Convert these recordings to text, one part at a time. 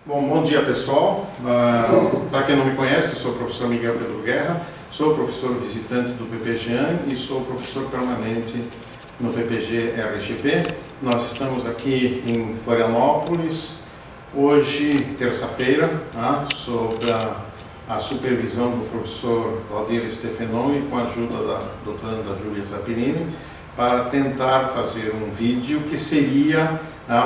Bom dia pessoal. Para quem não me conhece, eu sou o professor Miguel Pedro Guerra, sou professor visitante do PPGEAN e sou professor permanente no PPG RGV. Nós estamos aqui em Florianópolis, hoje, terça-feira, sob a supervisão do professor Valdir Stefenon e com a ajuda da doutoranda Júlia Zapirini, para tentar fazer um vídeo que seria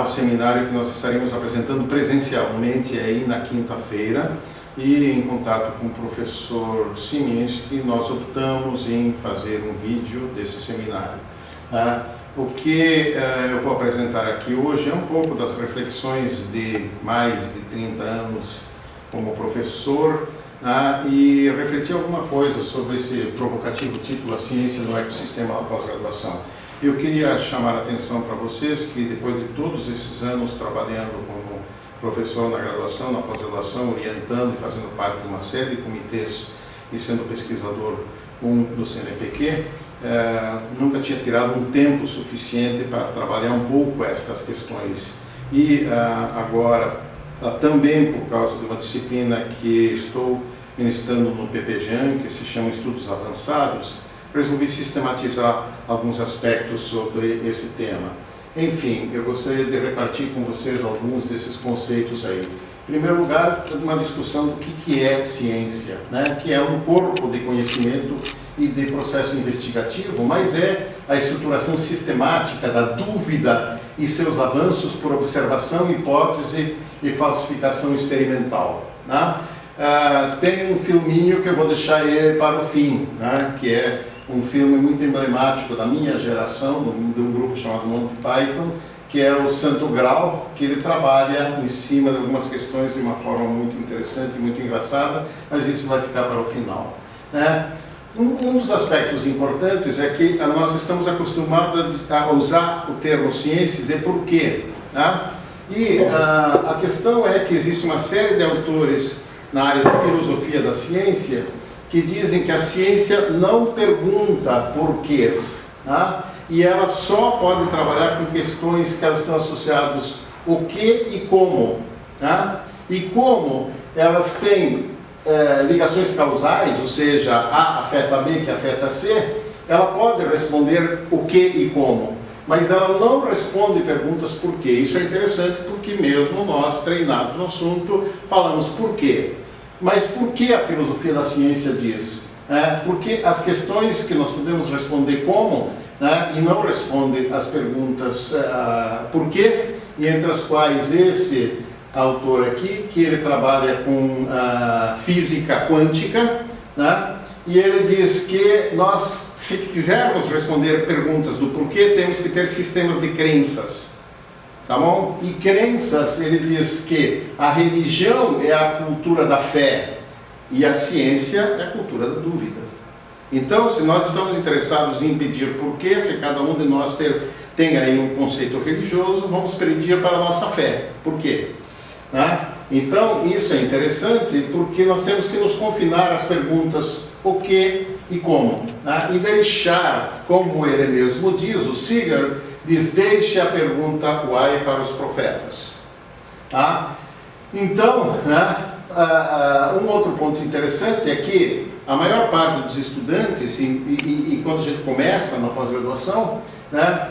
o seminário que nós estaremos apresentando presencialmente aí na quinta-feira, e em contato com o professor Siminski nós optamos em fazer um vídeo desse seminário. O que eu vou apresentar aqui hoje é um pouco das reflexões de mais de 30 anos como professor, e refletir alguma coisa sobre esse provocativo título A Ciência no Ecossistema da Pós-Graduação. Eu queria chamar a atenção para vocês que depois de todos esses anos trabalhando como professor na graduação, na pós-graduação, orientando e fazendo parte de uma série de comitês e sendo pesquisador do CNPq, nunca tinha tirado um tempo suficiente para trabalhar um pouco estas questões. E agora, também por causa de uma disciplina que estou ministrando no PPGEAN, que se chama Estudos Avançados, resolvi sistematizar alguns aspectos sobre esse tema. Enfim, eu gostaria de repartir com vocês alguns desses conceitos aí. Em primeiro lugar, uma discussão do que é ciência, que é um corpo de conhecimento e de processo investigativo, mas é a estruturação sistemática da dúvida e seus avanços por observação, hipótese e falsificação experimental. Tem um filminho que eu vou deixar ele para o fim, que é um filme muito emblemático da minha geração, de um grupo chamado Monty Python, que é o Santo Graal, que ele trabalha em cima de algumas questões de uma forma muito interessante e muito engraçada, mas isso vai ficar para o final. Um dos aspectos importantes é que nós estamos acostumados a usar o termo ciência e dizer por quê. E a questão é que existe uma série de autores na área da filosofia da ciência que dizem que a ciência não pergunta porquês, e ela só pode trabalhar com questões que elas estão associadas o que e como. E como elas têm ligações causais, ou seja, A afeta B que afeta C, ela pode responder o que e como, mas ela não responde perguntas por quê. Isso é interessante porque mesmo nós, treinados no assunto, falamos por quê. Mas por que a filosofia da ciência diz? Porque as questões que nós podemos responder como, e não responde as perguntas por quê, e entre as quais esse autor aqui, que ele trabalha com física quântica, e ele diz que nós, se quisermos responder perguntas do porquê, temos que ter sistemas de crenças. Tá bom? E crenças, ele diz que a religião é a cultura da fé e a ciência é a cultura da dúvida. Então, se nós estamos interessados em impedir porquê, se cada um de nós tem aí um conceito religioso, vamos pedir para a nossa fé. Por quê? Então, isso é interessante porque nós temos que nos confinar às perguntas o que e como. E deixar, como ele mesmo diz, o Seeger diz, deixe a pergunta why para os profetas. Então, um outro ponto interessante é que a maior parte dos estudantes, e quando a gente começa na pós-graduação,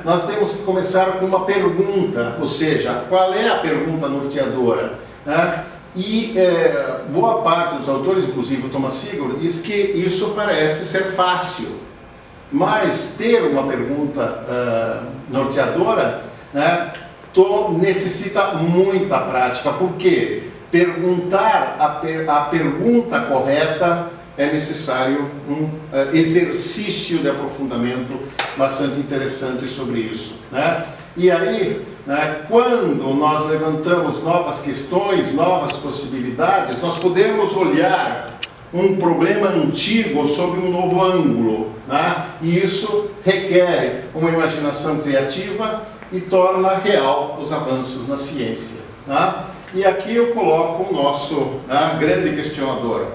nós temos que começar com uma pergunta, ou seja, qual é a pergunta norteadora? E boa parte dos autores, inclusive o Thomas Seeger, diz que isso parece ser fácil. Mas ter uma pergunta norteadora necessita muita prática, porque perguntar a pergunta correta é necessário um exercício de aprofundamento bastante interessante sobre isso. E aí, quando nós levantamos novas questões, novas possibilidades, nós podemos olhar um problema antigo sob um novo ângulo, e isso requer uma imaginação criativa e torna real os avanços na ciência. E aqui eu coloco o nosso grande questionador.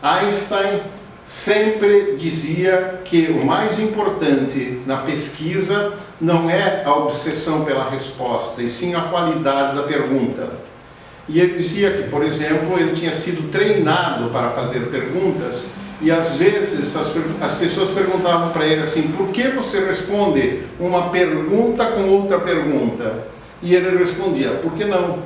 Einstein sempre dizia que o mais importante na pesquisa não é a obsessão pela resposta, e sim a qualidade da pergunta. E ele dizia que, por exemplo, ele tinha sido treinado para fazer perguntas e às vezes as pessoas perguntavam para ele assim: por que você responde uma pergunta com outra pergunta? E ele respondia: por que não?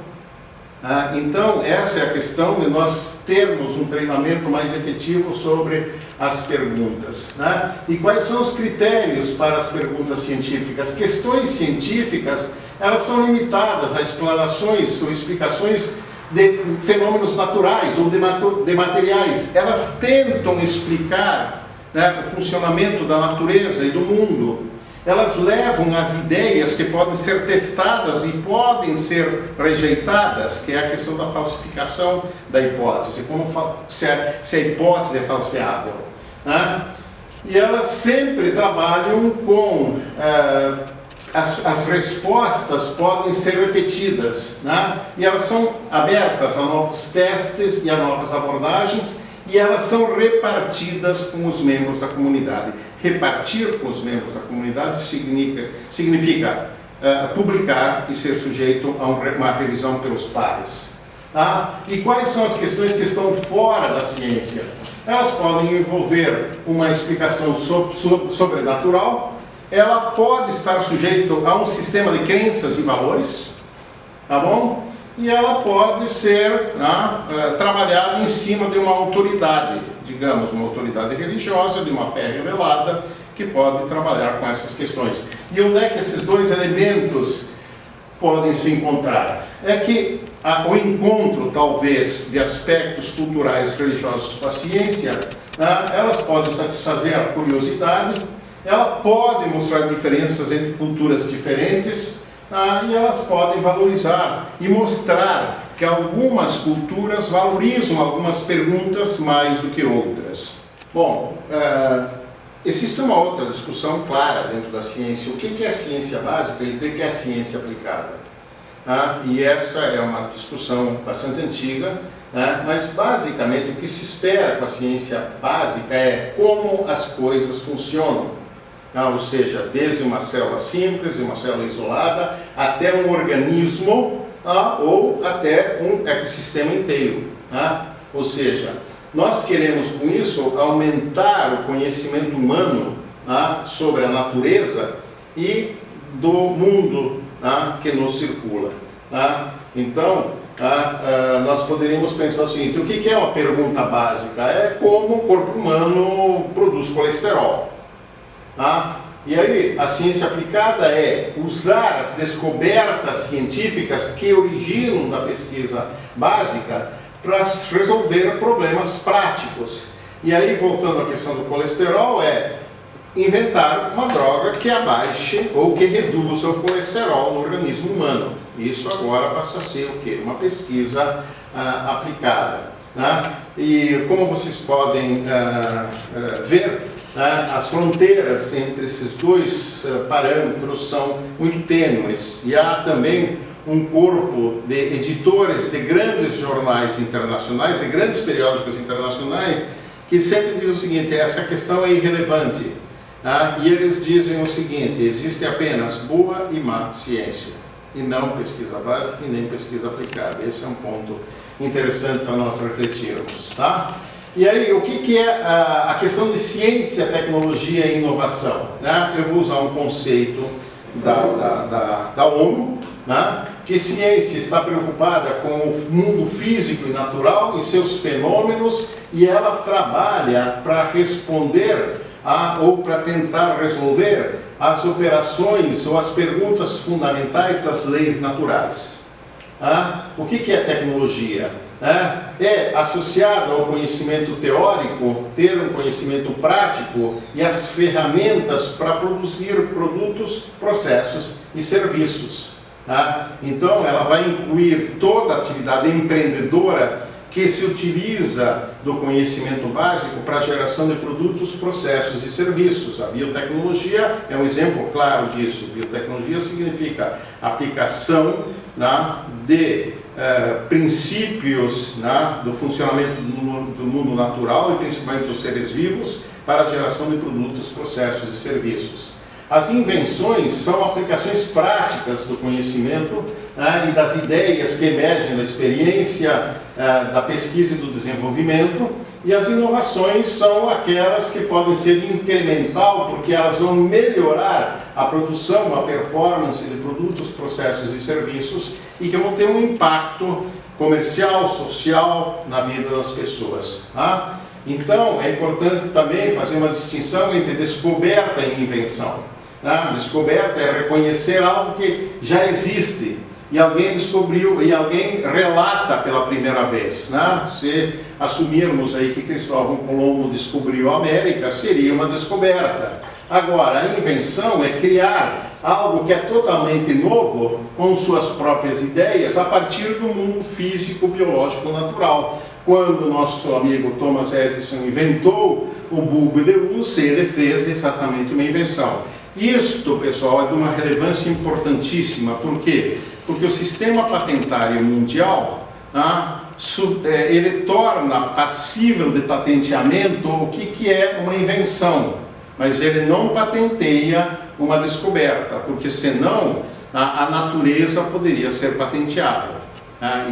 Então, essa é a questão de nós termos um treinamento mais efetivo sobre as perguntas, né? E quais são os critérios para as perguntas científicas? Questões científicas, elas são limitadas a explanações ou explicações de fenômenos naturais ou de materiais. Elas tentam explicar, né, o funcionamento da natureza e do mundo. Elas levam as ideias que podem ser testadas e podem ser rejeitadas, que é a questão da falsificação da hipótese, se a hipótese é falseável, né? E elas sempre trabalham com... as respostas podem ser repetidas, né? E elas são abertas a novos testes e a novas abordagens, e elas são repartidas com os membros da comunidade. Repartir com os membros da comunidade significa publicar e ser sujeito a uma revisão pelos pares. E quais são as questões que estão fora da ciência? Elas podem envolver uma explicação sobrenatural, ela pode estar sujeita a um sistema de crenças e valores, tá bom? E ela pode ser trabalhada em cima de uma autoridade, digamos, uma autoridade religiosa, de uma fé revelada, que pode trabalhar com essas questões. E onde é que esses dois elementos podem se encontrar? É que o encontro, talvez, de aspectos culturais religiosos com a ciência, elas podem satisfazer a curiosidade, ela pode mostrar diferenças entre culturas diferentes, e elas podem valorizar e mostrar que algumas culturas valorizam algumas perguntas mais do que outras. Bom, existe uma outra discussão clara dentro da ciência: o que é ciência básica e o que é ciência aplicada. E essa é uma discussão bastante antiga, mas basicamente o que se espera com a ciência básica é como as coisas funcionam. Ou seja, desde uma célula simples, de uma célula isolada, até um organismo, ou até um ecossistema inteiro. Ou seja, nós queremos com isso aumentar o conhecimento humano sobre a natureza e do mundo que nos circula. Então, nós poderíamos pensar o seguinte: o que é uma pergunta básica? É como o corpo humano produz colesterol. E aí, a ciência aplicada é usar as descobertas científicas que originam da pesquisa básica para resolver problemas práticos. E aí, voltando à questão do colesterol, é inventar uma droga que abaixe ou que reduza o colesterol no organismo humano. Isso agora passa a ser o quê? Uma pesquisa aplicada. E como vocês podem ver, as fronteiras entre esses dois parâmetros são muito tênues, e há também um corpo de editores de grandes jornais internacionais, de grandes periódicos internacionais, que sempre diz o seguinte: essa questão é irrelevante. E eles dizem o seguinte: existe apenas boa e má ciência, e não pesquisa básica e nem pesquisa aplicada. Esse é um ponto interessante para nós refletirmos, tá? E aí, o que é a questão de ciência, tecnologia e inovação? Eu vou usar um conceito da ONU, que ciência está preocupada com o mundo físico e natural e seus fenômenos, e ela trabalha para responder ou para tentar resolver as operações ou as perguntas fundamentais das leis naturais. O que é tecnologia? É associado ao conhecimento teórico, ter um conhecimento prático e as ferramentas para produzir produtos, processos e serviços. Então, ela vai incluir toda a atividade empreendedora que se utiliza do conhecimento básico para a geração de produtos, processos e serviços. A biotecnologia é um exemplo claro disso. Biotecnologia significa aplicação de princípios do funcionamento do mundo natural, e principalmente dos seres vivos, para a geração de produtos, processos e serviços. As invenções são aplicações práticas do conhecimento e das ideias que emergem da experiência, da pesquisa e do desenvolvimento, e as inovações são aquelas que podem ser incremental, porque elas vão melhorar a produção, a performance de produtos, processos e serviços, e que vão ter um impacto comercial, social, na vida das pessoas. Então, é importante também fazer uma distinção entre descoberta e invenção. Descoberta é reconhecer algo que já existe, e alguém descobriu, e alguém relata pela primeira vez. Se assumirmos aí que Cristóvão Colombo descobriu a América, seria uma descoberta. Agora, a invenção é criar algo que é totalmente novo, com suas próprias ideias, a partir do mundo físico, biológico, natural. Quando o nosso amigo Thomas Edison inventou o bulbo de luz, ele fez exatamente uma invenção. Isto, pessoal, é de uma relevância importantíssima. Por quê? Porque o sistema patentário mundial, ele torna passível de patenteamento o que é uma invenção, mas ele não patenteia uma descoberta, porque senão a natureza poderia ser patenteável.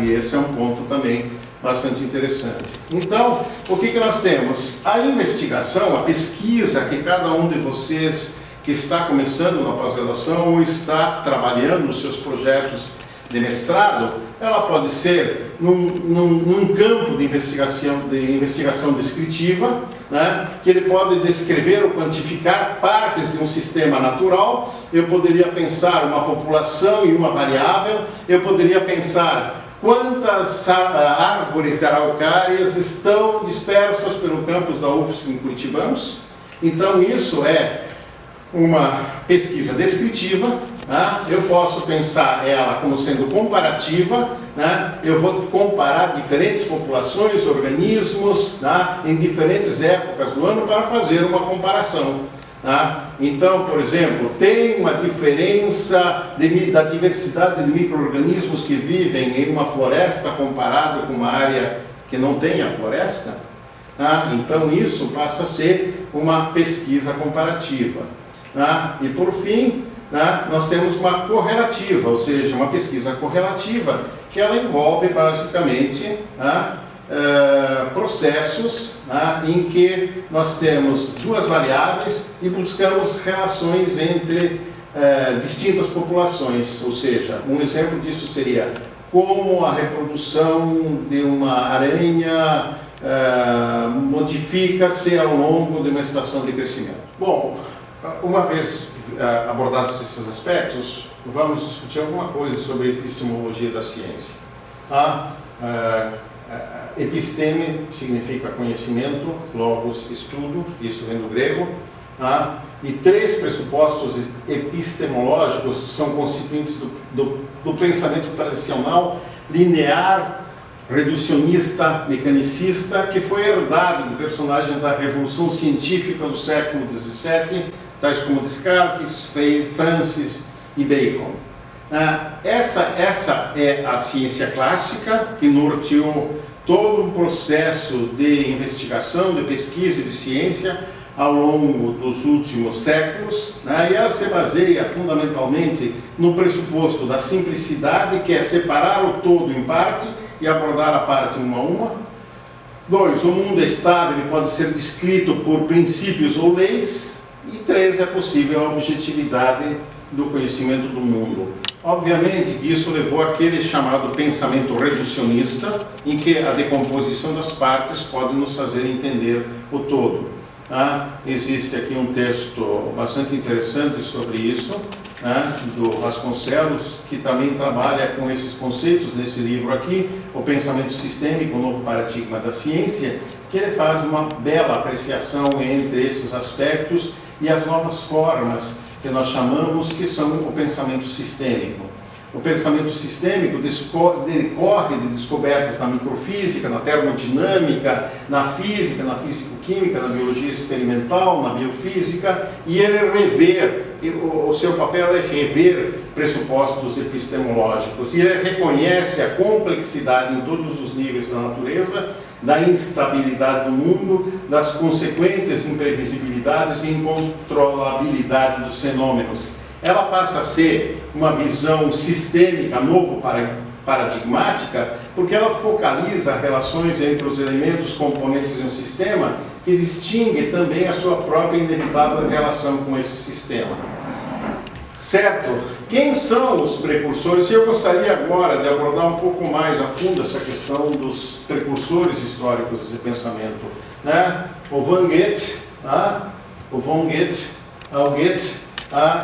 E esse é um ponto também bastante interessante. Então, o que nós temos? A investigação, a pesquisa que cada um de vocês que está começando na pós-graduação ou está trabalhando nos seus projetos de mestrado, ela pode ser num campo de investigação descritiva, que ele pode descrever ou quantificar partes de um sistema natural. Eu poderia pensar uma população e uma variável, eu poderia pensar quantas árvores araucárias estão dispersas pelo campus da UFSC em Curitibanos. Então isso é uma pesquisa descritiva. Eu posso pensar ela como sendo comparativa, eu vou comparar diferentes populações, organismos, em diferentes épocas do ano para fazer uma comparação. Então, por exemplo, tem uma diferença da diversidade de micro-organismos que vivem em uma floresta comparado com uma área que não tem a floresta. Então isso passa a ser uma pesquisa comparativa. E por fim, nós temos uma correlativa, ou seja, uma pesquisa correlativa, que ela envolve basicamente processos em que nós temos duas variáveis e buscamos relações entre distintas populações. Ou seja, um exemplo disso seria como a reprodução de uma aranha modifica-se ao longo de uma estação de crescimento. Bom, uma vez abordados esses aspectos, vamos discutir alguma coisa sobre epistemologia da ciência. Episteme significa conhecimento, logos, estudo, isso vem do grego, e três pressupostos epistemológicos são constituintes do pensamento tradicional, linear, reducionista, mecanicista, que foi herdado de personagens da Revolução Científica do século XVII, tais como Descartes, Francis e Bacon. Essa é a ciência clássica que norteou todo um processo de investigação, de pesquisa e de ciência ao longo dos últimos séculos, e ela se baseia fundamentalmente no pressuposto da simplicidade, que é separar o todo em parte e abordar a parte uma a uma. 2, o mundo é estável e pode ser descrito por princípios ou leis. E 3, é possível a objetividade do conhecimento do mundo. Obviamente que isso levou àquele chamado pensamento reducionista, em que a decomposição das partes pode nos fazer entender o todo. Existe aqui um texto bastante interessante sobre isso, do Vasconcelos, que também trabalha com esses conceitos nesse livro aqui, O Pensamento Sistêmico, o Novo Paradigma da Ciência, que ele faz uma bela apreciação entre esses aspectos e as novas formas que nós chamamos que são o pensamento sistêmico. O pensamento sistêmico decorre de descobertas na microfísica, na termodinâmica, na física, na físico-química, na biologia experimental, na biofísica, e o seu papel é rever pressupostos epistemológicos, e ele reconhece a complexidade em todos os níveis da natureza da instabilidade do mundo, das consequentes imprevisibilidades e incontrolabilidade dos fenômenos. Ela passa a ser uma visão sistêmica, novo paradigmática, porque ela focaliza relações entre os elementos componentes de um sistema, que distingue também a sua própria inevitável relação com esse sistema. Certo? Quem são os precursores? Eu gostaria agora de abordar um pouco mais a fundo essa questão dos precursores históricos desse pensamento, né? O von Goethe,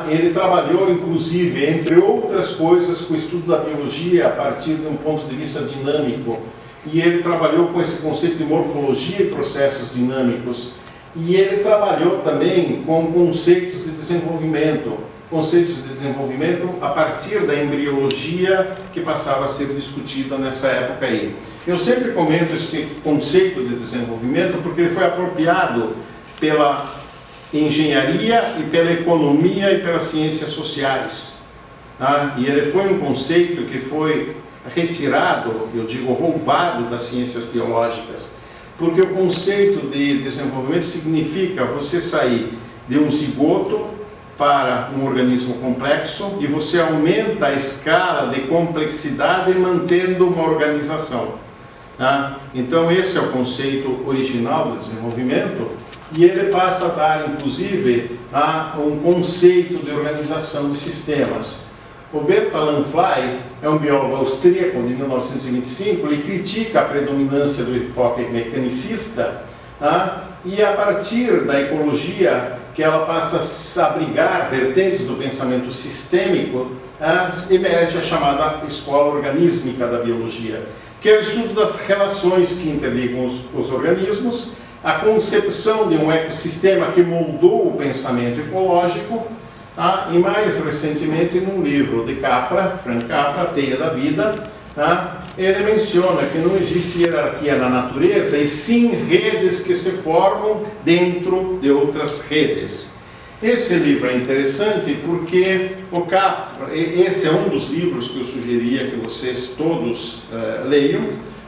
ele trabalhou, inclusive, entre outras coisas, com o estudo da biologia a partir de um ponto de vista dinâmico. E ele trabalhou com esse conceito de morfologia e processos dinâmicos. E ele trabalhou também com conceitos de desenvolvimento a partir da embriologia que passava a ser discutida nessa época aí. Eu sempre comento esse conceito de desenvolvimento porque ele foi apropriado pela engenharia e pela economia e pelas ciências sociais. Tá? E ele foi um conceito que foi retirado, eu digo roubado, das ciências biológicas, porque o conceito de desenvolvimento significa você sair de um zigoto para um organismo complexo e você aumenta a escala de complexidade mantendo uma organização. Tá? Então esse é o conceito original do desenvolvimento e ele passa a dar inclusive a um conceito de organização de sistemas. O Bert Lanfly é um biólogo austríaco de 1925, ele critica a predominância do enfoque mecanicista, tá? E a partir da ecologia, que ela passa a abrigar vertentes do pensamento sistêmico, emerge a chamada escola organísmica da biologia, que é o estudo das relações que interligam os organismos, a concepção de um ecossistema que moldou o pensamento ecológico, tá? E mais recentemente num livro de Capra, Frank Capra, Teia da Vida, tá? Ele menciona que não existe hierarquia na natureza, e sim redes que se formam dentro de outras redes. Esse livro é interessante porque o Capra, esse é um dos livros que eu sugeria que vocês todos leiam,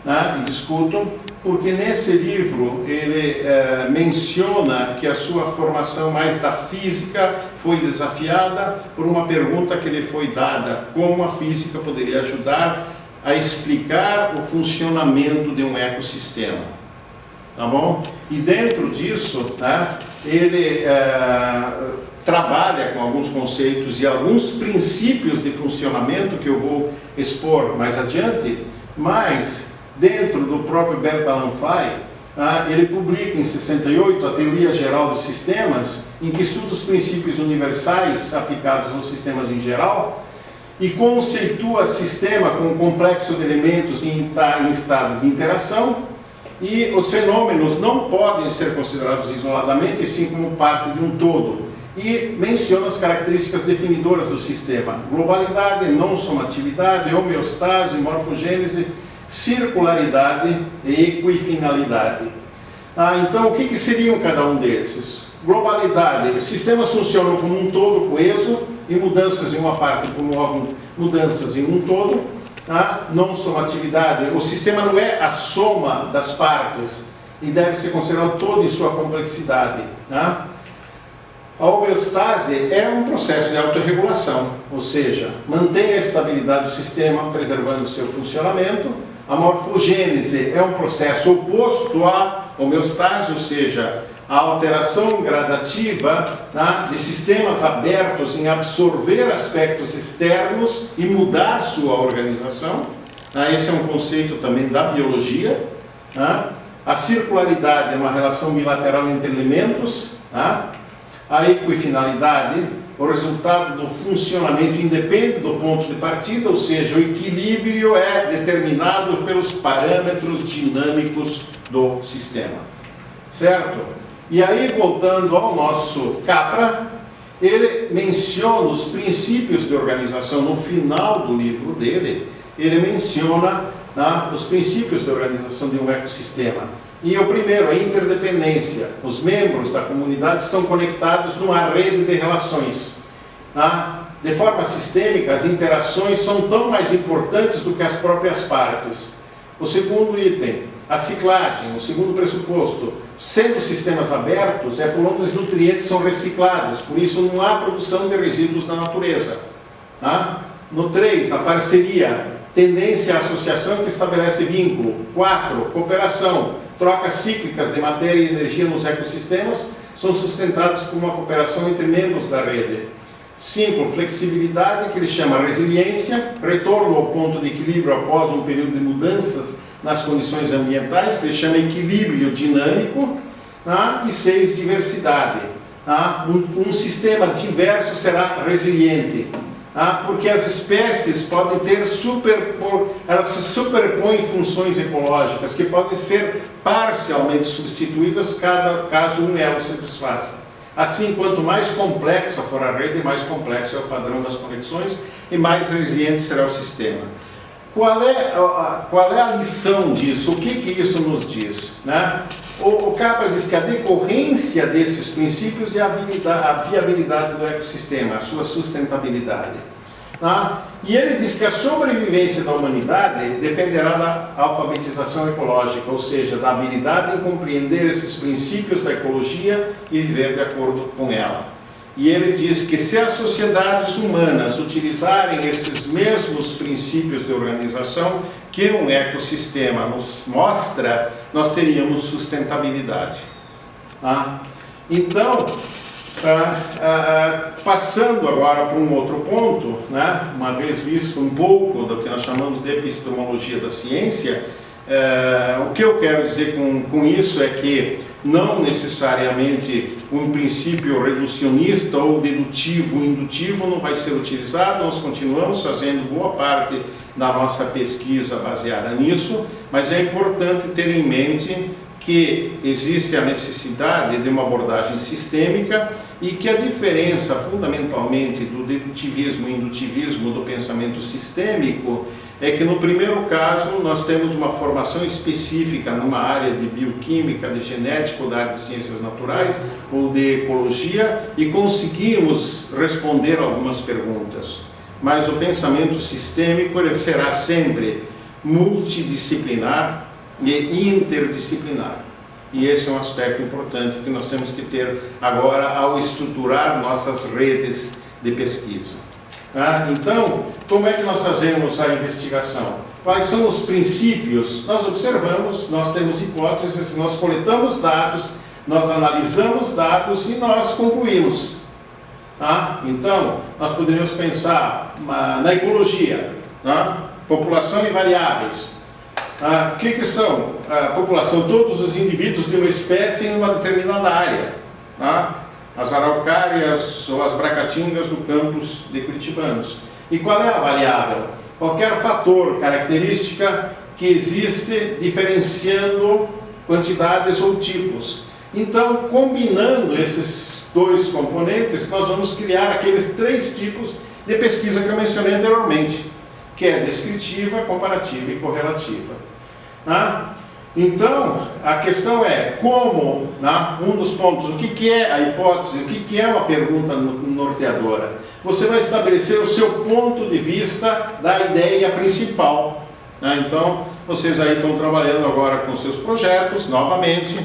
né, e discutam, porque nesse livro ele menciona que a sua formação mais da física foi desafiada por uma pergunta que lhe foi dada: como a física poderia ajudar a explicar o funcionamento de um ecossistema, tá bom? E dentro disso, né, ele trabalha com alguns conceitos e alguns princípios de funcionamento que eu vou expor mais adiante, mas dentro do próprio Bert Lanfly, ele publica em 68 a Teoria Geral dos Sistemas, em que estuda os princípios universais aplicados nos sistemas em geral, e conceitua sistema como um complexo de elementos em estado de interação, e os fenômenos não podem ser considerados isoladamente, e sim como parte de um todo. E menciona as características definidoras do sistema: globalidade, não somatividade, homeostase, morfogênese, circularidade e equifinalidade. Então, o que seriam cada um desses? Globalidade: os sistemas funcionam como um todo coeso, e mudanças em uma parte promovem mudanças em um todo. Não somatividade: o sistema não é a soma das partes e deve ser considerado todo em sua complexidade. A homeostase é um processo de autorregulação, ou seja, mantém a estabilidade do sistema, preservando o seu funcionamento. A morfogênese é um processo oposto à homeostase, ou seja, a alteração gradativa, de sistemas abertos em absorver aspectos externos e mudar sua organização. Esse é um conceito também da biologia. A circularidade é uma relação bilateral entre elementos. A equifinalidade, o resultado do funcionamento independe do ponto de partida, ou seja, o equilíbrio é determinado pelos parâmetros dinâmicos do sistema. Certo? E aí, voltando ao nosso Capra, ele menciona os princípios de organização. No final do livro dele, ele menciona os princípios de organização de um ecossistema. E o primeiro, a interdependência. Os membros da comunidade estão conectados numa rede de relações. De forma sistêmica, as interações são tão mais importantes do que as próprias partes. O segundo item, a ciclagem, o segundo pressuposto, sendo sistemas abertos, é por onde os nutrientes são reciclados, por isso não há produção de resíduos na natureza. Tá? No 3, a parceria, tendência à associação que estabelece vínculo. 4, cooperação, trocas cíclicas de matéria e energia nos ecossistemas são sustentadas por uma cooperação entre membros da rede. 5, flexibilidade, que ele chama resiliência, retorno ao ponto de equilíbrio após um período de mudanças nas condições ambientais, que ele chama equilíbrio dinâmico. Tá? E 6, diversidade. Tá? Um sistema diverso será resiliente, tá? Porque as espécies podem ter elas se superpõem funções ecológicas que podem ser parcialmente substituídas caso um elo se desfaça. Assim, quanto mais complexa for a rede, mais complexo é o padrão das conexões e mais resiliente será o sistema. Qual é a lição disso? O que isso nos diz? Né? O Capra diz que a decorrência desses princípios é a viabilidade do ecossistema, a sua sustentabilidade. Tá? E ele diz que a sobrevivência da humanidade dependerá da alfabetização ecológica, ou seja, da habilidade em compreender esses princípios da ecologia e viver de acordo com ela. E ele diz que se as sociedades humanas utilizarem esses mesmos princípios de organização que um ecossistema nos mostra, nós teríamos sustentabilidade. Tá? Então, passando agora para um outro ponto, né, uma vez visto um pouco do que nós chamamos de epistemologia da ciência, o que eu quero dizer com isso é que não necessariamente um princípio reducionista ou dedutivo, indutivo não vai ser utilizado. Nós continuamos fazendo boa parte da nossa pesquisa baseada nisso, mas é importante ter em mente que existe a necessidade de uma abordagem sistêmica e que a diferença fundamentalmente do dedutivismo e indutivismo do pensamento sistêmico é que no primeiro caso nós temos uma formação específica numa área de bioquímica, de genética ou da área de ciências naturais ou de ecologia e conseguimos responder algumas perguntas. Mas o pensamento sistêmico ele será sempre multidisciplinar e interdisciplinar. E esse é um aspecto importante que nós temos que ter agora ao estruturar nossas redes de pesquisa. Então, como é que nós fazemos a investigação? Quais são os princípios? Nós observamos, nós temos hipóteses, nós coletamos dados, nós analisamos dados e nós concluímos. Então, nós poderíamos pensar na ecologia, população e variáveis. O que são a população? Todos os indivíduos de uma espécie em uma determinada área. As araucárias ou as bracatingas do campus de curitibanos. E qual é a variável? Qualquer fator, característica que existe diferenciando quantidades ou tipos. Então, combinando esses dois componentes, nós vamos criar aqueles 3 tipos de pesquisa que eu mencionei anteriormente, que é descritiva, comparativa e correlativa. Então, a questão é como, um dos pontos, o que é a hipótese, o que é uma pergunta norteadora? Você vai estabelecer o seu ponto de vista da ideia principal. Então, vocês aí estão trabalhando agora com seus projetos, novamente,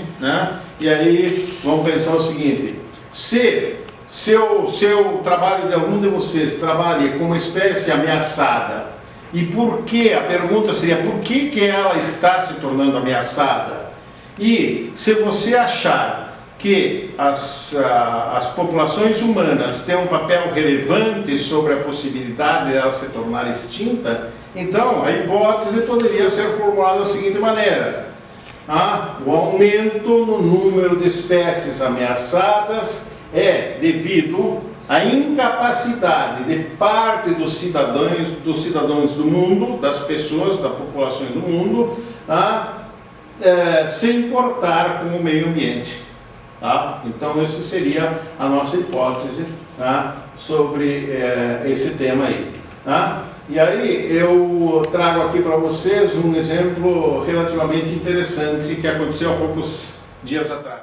e aí vamos pensar o seguinte: se seu trabalho de algum de vocês trabalha com uma espécie ameaçada, e por que? A pergunta seria, por que ela está se tornando ameaçada? E se você achar que as populações humanas têm um papel relevante sobre a possibilidade de ela se tornar extinta, então a hipótese poderia ser formulada da seguinte maneira: o aumento no número de espécies ameaçadas é devido a incapacidade de parte dos cidadãos do mundo, das pessoas, da população do mundo, se importar com o meio ambiente. Então, essa seria a nossa hipótese sobre esse tema aí. E aí, eu trago aqui para vocês um exemplo relativamente interessante que aconteceu há poucos dias atrás.